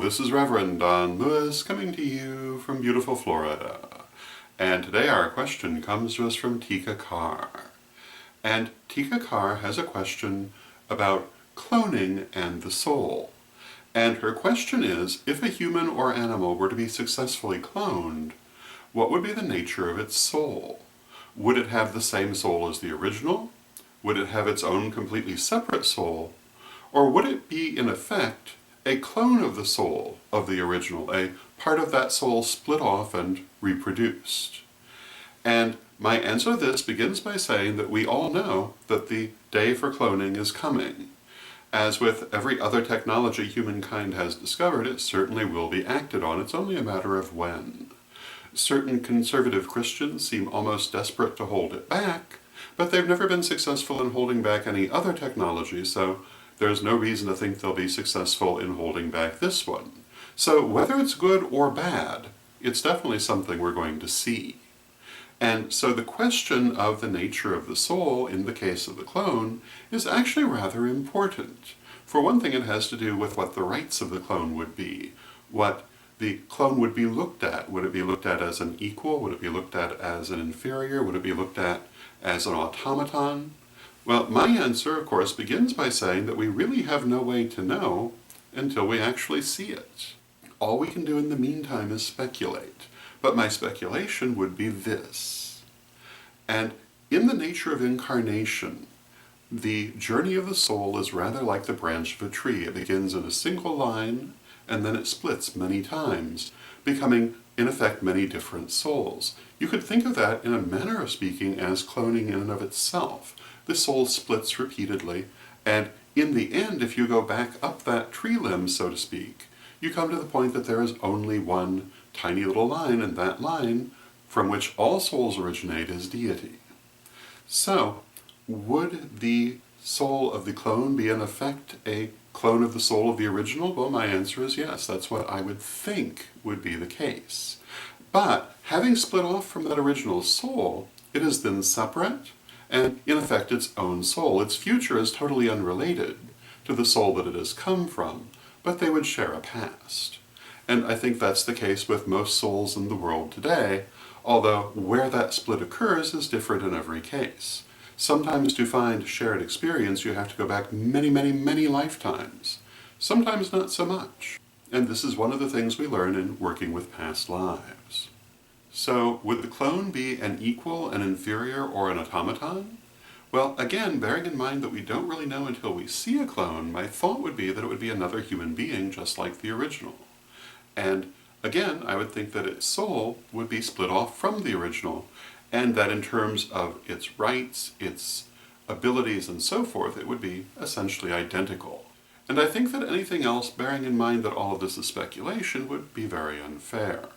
this is Reverend Don Lewis coming to you from beautiful Florida. And today our question comes to us from Tika Carr. And Tika Carr has a question about cloning and the soul. And her question is, if a human or animal were to be successfully cloned, what would be the nature of its soul? Would it have the same soul as the original? Would it have its own completely separate soul? Or would it be, in effect, a clone of the soul of the original, a part of that soul split off and reproduced? And my answer to this begins by saying that we all know that the day for cloning is coming. As with every other technology humankind has discovered, it certainly will be acted on. It's only a matter of when. Certain conservative Christians seem almost desperate to hold it back, but they've never been successful in holding back any other technology, so there's no reason to think they'll be successful in holding back this one. So whether it's good or bad, it's definitely something we're going to see. And so the question of the nature of the soul in the case of the clone is actually rather important. For one thing, it has to do with what the rights of the clone would be, what the clone would be looked at. Would it be looked at as an equal? Would it be looked at as an inferior? Would it be looked at as an automaton? Well, my answer, of course, begins by saying that we really have no way to know until we actually see it. All we can do in the meantime is speculate. But my speculation would be this. And in the nature of incarnation, the journey of the soul is rather like the branch of a tree. It begins in a single line, and then it splits many times, becoming, in effect, many different souls. You could think of that, in a manner of speaking, as cloning in and of itself. The soul splits repeatedly, and in the end, if you go back up that tree limb, so to speak, you come to the point that there is only one tiny little line, and that line, from which all souls originate, is deity. So, would the soul of the clone be in effect a clone of the soul of the original? Well, my answer is yes. That's what I would think would be the case. But, having split off from that original soul, it is then separate, and in effect its own soul. Its future is totally unrelated to the soul that it has come from, but they would share a past. And I think that's the case with most souls in the world today, although where that split occurs is different in every case. Sometimes to find shared experience you have to go back many, many, many lifetimes. Sometimes not so much. And this is one of the things we learn in working with past lives. So, would the clone be an equal, an inferior, or an automaton? Well, again, bearing in mind that we don't really know until we see a clone, my thought would be that it would be another human being just like the original. And again, I would think that its soul would be split off from the original, and that in terms of its rights, its abilities, and so forth, it would be essentially identical. And I think that anything else, bearing in mind that all of this is speculation, would be very unfair.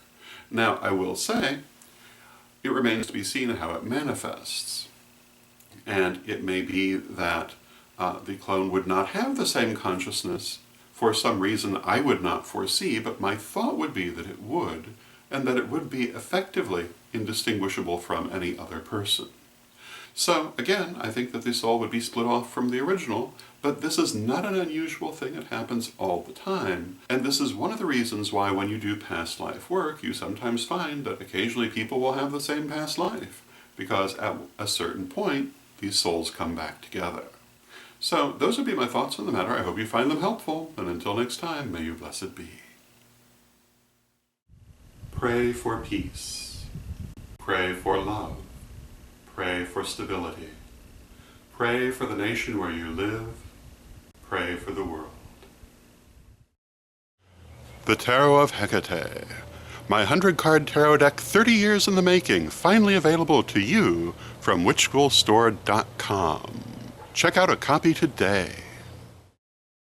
Now, I will say, it remains to be seen how it manifests. And it may be that the clone would not have the same consciousness for some reason I would not foresee, but my thought would be that it would, and that it would be effectively indistinguishable from any other person. So, again, I think that the soul would be split off from the original, but this is not an unusual thing. It happens all the time. And this is one of the reasons why when you do past life work, you sometimes find that occasionally people will have the same past life, because at a certain point, these souls come back together. So, those would be my thoughts on the matter. I hope you find them helpful, and until next time, may you blessed be. Pray for peace. Pray for love. Pray for stability. Pray for the nation where you live. Pray for the world. The Tarot of Hecate. My 100-card tarot deck, 30 years in the making, finally available to you from witchschoolstore.com. Check out a copy today.